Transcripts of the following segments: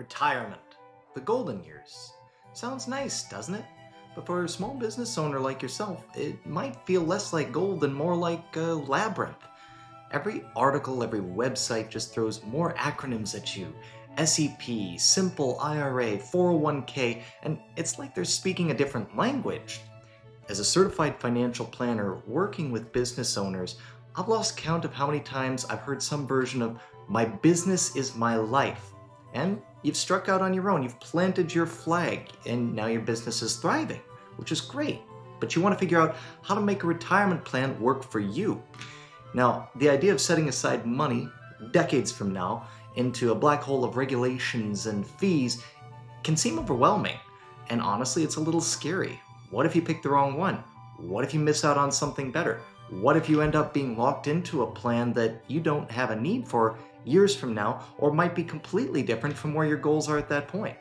Retirement. The golden years. Sounds nice, doesn't it? But for a small business owner like yourself, it might feel less like gold and more like a labyrinth. Every article, every website just throws more acronyms at you. SEP, Simple IRA, 401k, and it's like they're speaking a different language. As a certified financial planner working with business owners, I've lost count of how many times I've heard some version of "my business is my life." And you've struck out on your own, you've planted your flag, and now your business is thriving, which is great. But you want to figure out how to make a retirement plan work for you. Now, the idea of setting aside money decades from now into a black hole of regulations and fees can seem overwhelming. And honestly, it's a little scary. What if you pick the wrong one? What if you miss out on something better? What if you end up being locked into a plan that you don't have a need for years from now, or might be completely different from where your goals are at that point?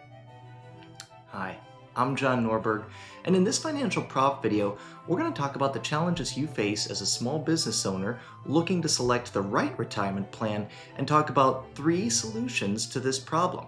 Hi, I'm John Norberg, and in this Financial Prof video, we're going to talk about the challenges you face as a small business owner looking to select the right retirement plan, and talk about 3 solutions to this problem.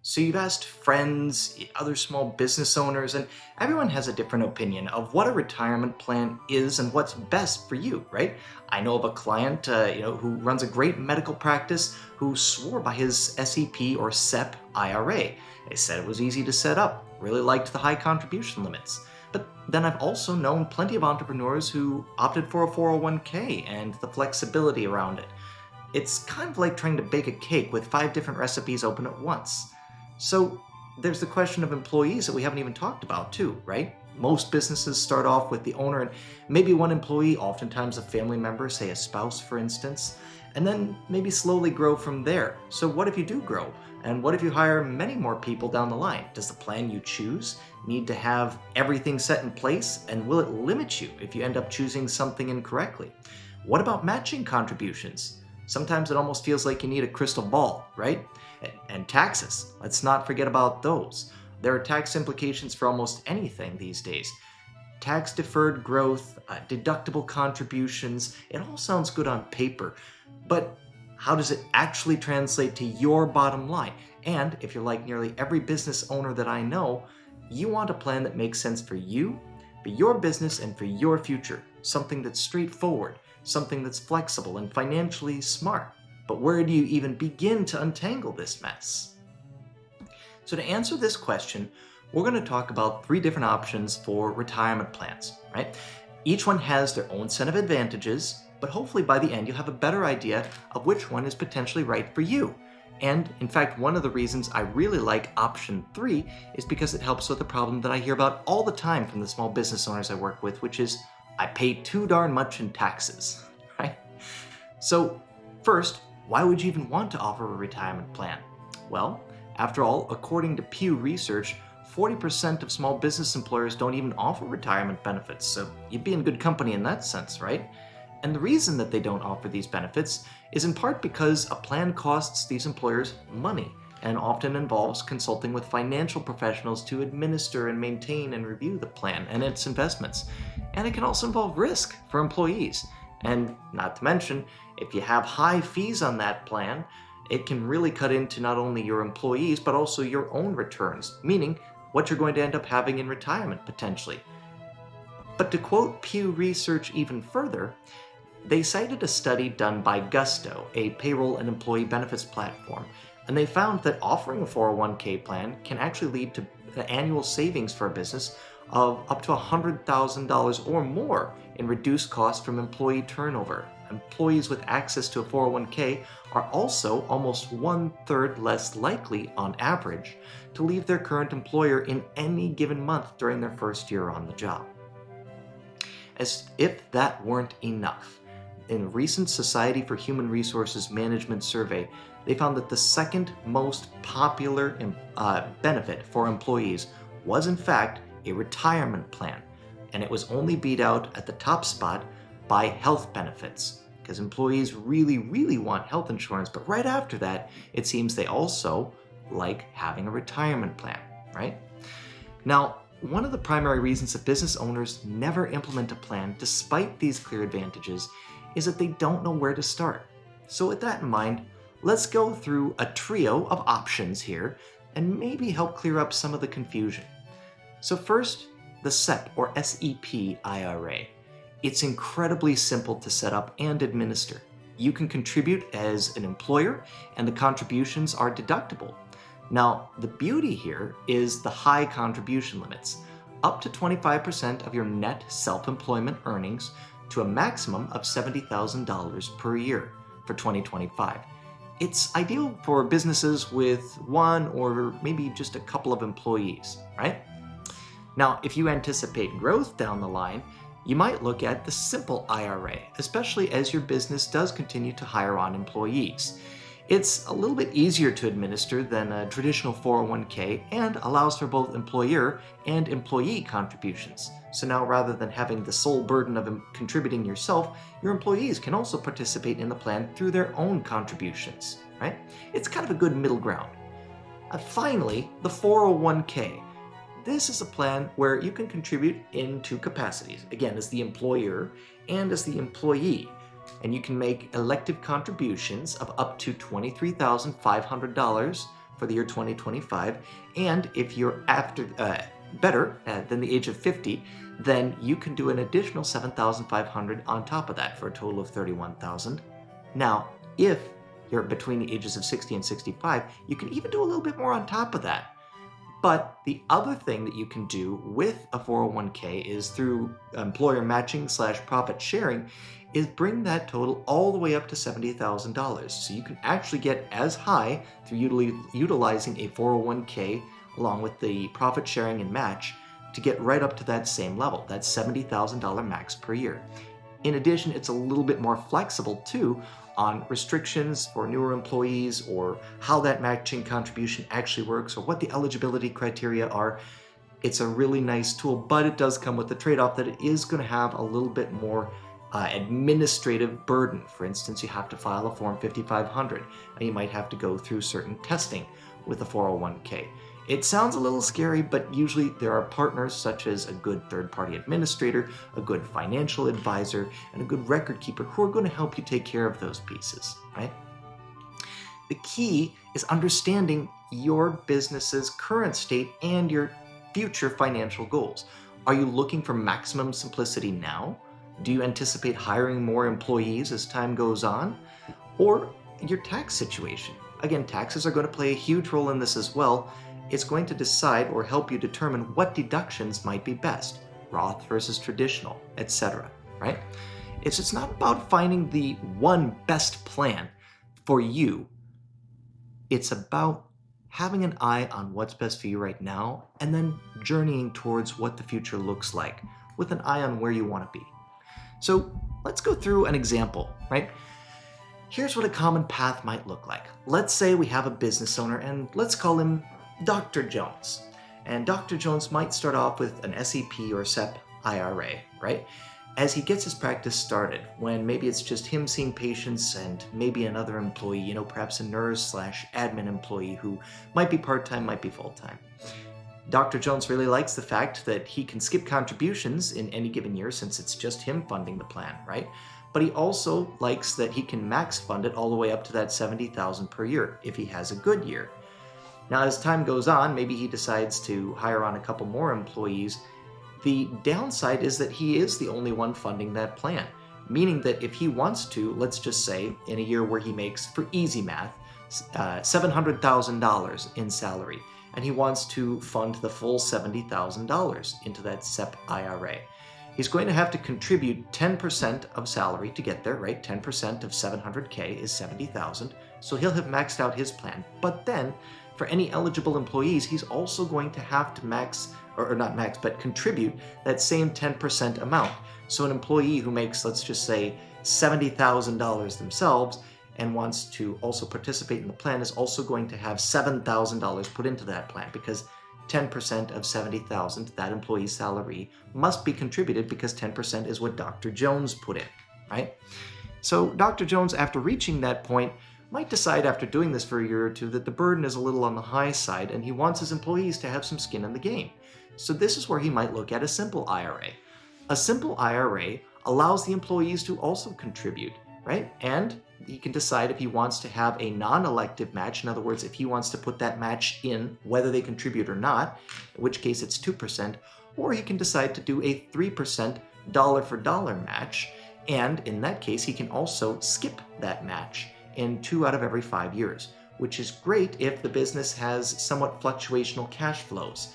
So you've asked friends, other small business owners, and everyone has a different opinion of what a retirement plan is and what's best for you, right? I know of a client who runs a great medical practice who swore by his SEP or SEP IRA. They said it was easy to set up, really liked the high contribution limits. But then I've also known plenty of entrepreneurs who opted for a 401k and the flexibility around it. It's kind of like trying to bake a cake with 5 different recipes open at once. So there's the question of employees that we haven't even talked about too, right? Most businesses start off with the owner and maybe one employee, oftentimes a family member, say a spouse for instance, and then maybe slowly grow from there. So what if you do grow? And what if you hire many more people down the line? Does the plan you choose need to have everything set in place? And will it limit you if you end up choosing something incorrectly? What about matching contributions? Sometimes it almost feels like you need a crystal ball, right? And taxes, let's not forget about those. There are tax implications for almost anything these days. Tax-deferred growth, deductible contributions, it all sounds good on paper, but how does it actually translate to your bottom line? And if you're like nearly every business owner that I know, you want a plan that makes sense for you, for your business, and for your future. Something that's straightforward, something that's flexible and financially smart. But where do you even begin to untangle this mess? So to answer this question, we're going to talk about 3 different options for retirement plans, right? Each one has their own set of advantages, but hopefully by the end you'll have a better idea of which one is potentially right for you. And in fact, one of the reasons I really like option 3 is because it helps with the problem that I hear about all the time from the small business owners I work with, which is I pay too darn much in taxes, right? So first, why would you even want to offer a retirement plan? Well, after all, according to Pew Research, 40% of small business employers don't even offer retirement benefits, so you'd be in good company in that sense, right? And the reason that they don't offer these benefits is in part because a plan costs these employers money and often involves consulting with financial professionals to administer and maintain and review the plan and its investments. And it can also involve risk for employees. And not to mention, if you have high fees on that plan, it can really cut into not only your employees, but also your own returns, meaning what you're going to end up having in retirement potentially. But to quote Pew Research even further, they cited a study done by Gusto, a payroll and employee benefits platform, and they found that offering a 401k plan can actually lead to annual savings for a business of up to $100,000 or more in reduced costs from employee turnover. Employees with access to a 401k are also almost 1/3 less likely, on average, to leave their current employer in any given month during their first year on the job. As if that weren't enough, in a recent Society for Human Resources Management survey, they found that the second most popular benefit for employees was in fact a retirement plan, and it was only beat out at the top spot by health benefits, because employees really want health insurance, but right after that, it seems they also like having a retirement plan, right? Now, one of the primary reasons that business owners never implement a plan despite these clear advantages is that they don't know where to start. So with that in mind, let's go through a trio of options here and maybe help clear up some of the confusion. So first, the SEP or SEP IRA. It's incredibly simple to set up and administer. You can contribute as an employer and the contributions are deductible. Now, the beauty here is the high contribution limits, up to 25% of your net self-employment earnings to a maximum of $70,000 per year for 2025. It's ideal for businesses with one or maybe just a couple of employees, right? Now, if you anticipate growth down the line, you might look at the simple IRA, especially as your business does continue to hire on employees. It's a little bit easier to administer than a traditional 401k and allows for both employer and employee contributions. So now rather than having the sole burden of contributing yourself, your employees can also participate in the plan through their own contributions, right? It's kind of a good middle ground. Finally, the 401k. This is a plan where you can contribute in two capacities, again as the employer and as the employee. And you can make elective contributions of up to $23,500 for the year 2025. And if you're better than the age of 50, then you can do an additional $7,500 on top of that for a total of $31,000. Now, if you're between the ages of 60 and 65, you can even do a little bit more on top of that. But the other thing that you can do with a 401k is through employer matching / profit sharing is bring that total all the way up to $70,000. So you can actually get as high through utilizing a 401k along with the profit sharing and match to get right up to that same level, that $70,000 max per year. In addition, it's a little bit more flexible too on restrictions for newer employees or how that matching contribution actually works or what the eligibility criteria are. It's a really nice tool, but it does come with the trade-off that it is going to have a little bit more administrative burden. For instance, you have to file a Form 5500 and you might have to go through certain testing with a 401k. It sounds a little scary, but usually there are partners such as a good third-party administrator, a good financial advisor, and a good record keeper who are going to help you take care of those pieces, right? The key is understanding your business's current state and your future financial goals. Are you looking for maximum simplicity now? Do you anticipate hiring more employees as time goes on? Or your tax situation? Again, taxes are going to play a huge role in this as well. It's going to decide or help you determine what deductions might be best, Roth versus traditional, etc., right? It's not about finding the one best plan for you. It's about having an eye on what's best for you right now and then journeying towards what the future looks like with an eye on where you want to be. So let's go through an example, right? Here's what a common path might look like. Let's say we have a business owner and let's call him Dr. Jones. And Dr. Jones might start off with an SEP or SEP IRA, right? As he gets his practice started, when maybe it's just him seeing patients and maybe another employee, perhaps a nurse / admin employee who might be part-time, might be full-time. Dr. Jones really likes the fact that he can skip contributions in any given year since it's just him funding the plan, right? But he also likes that he can max fund it all the way up to that $70,000 per year if he has a good year. Now, as time goes on, maybe he decides to hire on a couple more employees. The downside is that he is the only one funding that plan, meaning that if he wants to, let's just say, in a year where he makes, for easy math, $700,000 in salary, and he wants to fund the full $70,000 into that SEP IRA, he's going to have to contribute 10% of salary to get there, right? 10% of 700K is 70,000, so he'll have maxed out his plan. But then, for any eligible employees, he's also going to have to contribute that same 10% amount. So an employee who makes, let's just say, $70,000 themselves and wants to also participate in the plan is also going to have $7,000 put into that plan because 10% of $70,000, that employee's salary, must be contributed because 10% is what Dr. Jones put in, right? So Dr. Jones, after reaching that point, might decide after doing this for a year or two that the burden is a little on the high side and he wants his employees to have some skin in the game. So this is where he might look at a simple IRA. A simple IRA allows the employees to also contribute, right? And he can decide if he wants to have a non-elective match. In other words, if he wants to put that match in, whether they contribute or not, in which case it's 2%, or he can decide to do a 3% dollar for dollar match. And in that case, he can also skip that match in 2 out of every 5 years, which is great if the business has somewhat fluctuational cash flows.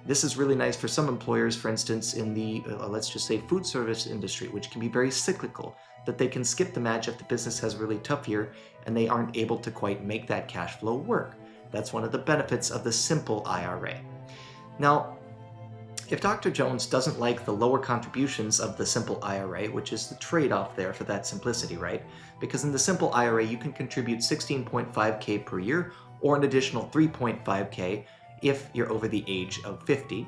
This is really nice for some employers, for instance, in the, let's just say, food service industry, which can be very cyclical, that they can skip the match if the business has a really tough year and they aren't able to quite make that cash flow work. That's one of the benefits of the simple IRA. Now, if Dr. Jones doesn't like the lower contributions of the simple IRA, which is the trade-off there for that simplicity, right? Because in the simple IRA, you can contribute 16.5K per year or an additional 3.5K if you're over the age of 50.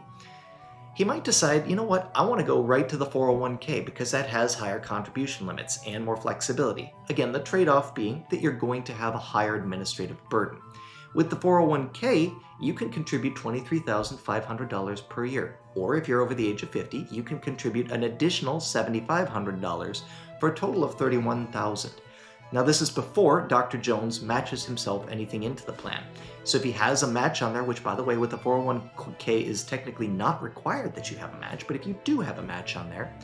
He might decide, you know what, I want to go right to the 401k because that has higher contribution limits and more flexibility. Again, the trade-off being that you're going to have a higher administrative burden. With the 401k, you can contribute $23,500 per year. Or if you're over the age of 50, you can contribute an additional $7,500 for a total of $31,000. Now this is before Dr. Jones matches himself anything into the plan. So if he has a match on there, which by the way with the 401k is technically not required that you have a match, but if you do have a match on there,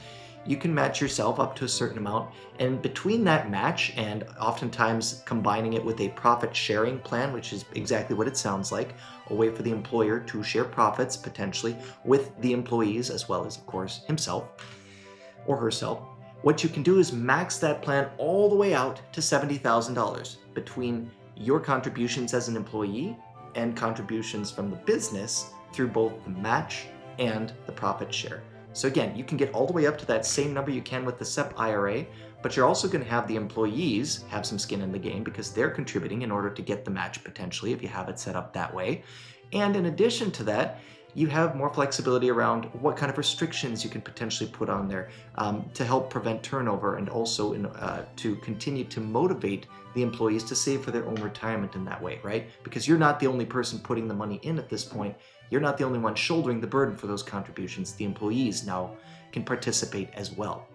you can match yourself up to a certain amount, and between that match and oftentimes combining it with a profit sharing plan, which is exactly what it sounds like, a way for the employer to share profits potentially with the employees as well as of course himself or herself, what you can do is max that plan all the way out to $70,000 between your contributions as an employee and contributions from the business through both the match and the profit share. So again, you can get all the way up to that same number you can with the SEP IRA, but you're also going to have the employees have some skin in the game because they're contributing in order to get the match potentially if you have it set up that way. And in addition to that, you have more flexibility around what kind of restrictions you can potentially put on there to help prevent turnover and also to continue to motivate the employees to save for their own retirement in that way, right? Because you're not the only person putting the money in at this point. You're not the only one shouldering the burden for those contributions. The employees now can participate as well.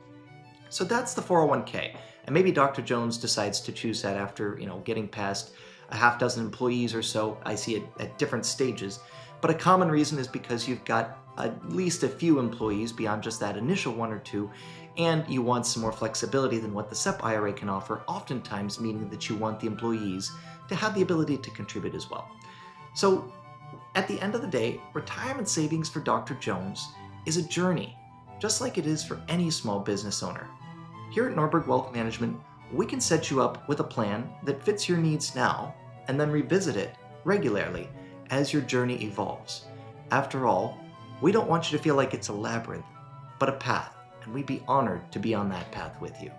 So that's the 401k. And maybe Dr. Jones decides to choose that after, getting past a half dozen employees or so. I see it at different stages. But a common reason is because you've got at least a few employees beyond just that initial one or two, and you want some more flexibility than what the SEP IRA can offer, oftentimes meaning that you want the employees to have the ability to contribute as well. So at the end of the day, retirement savings for Dr. Jones is a journey, just like it is for any small business owner. Here at Norberg Wealth Management, we can set you up with a plan that fits your needs now and then revisit it regularly as your journey evolves. After all, we don't want you to feel like it's a labyrinth, but a path, and we'd be honored to be on that path with you.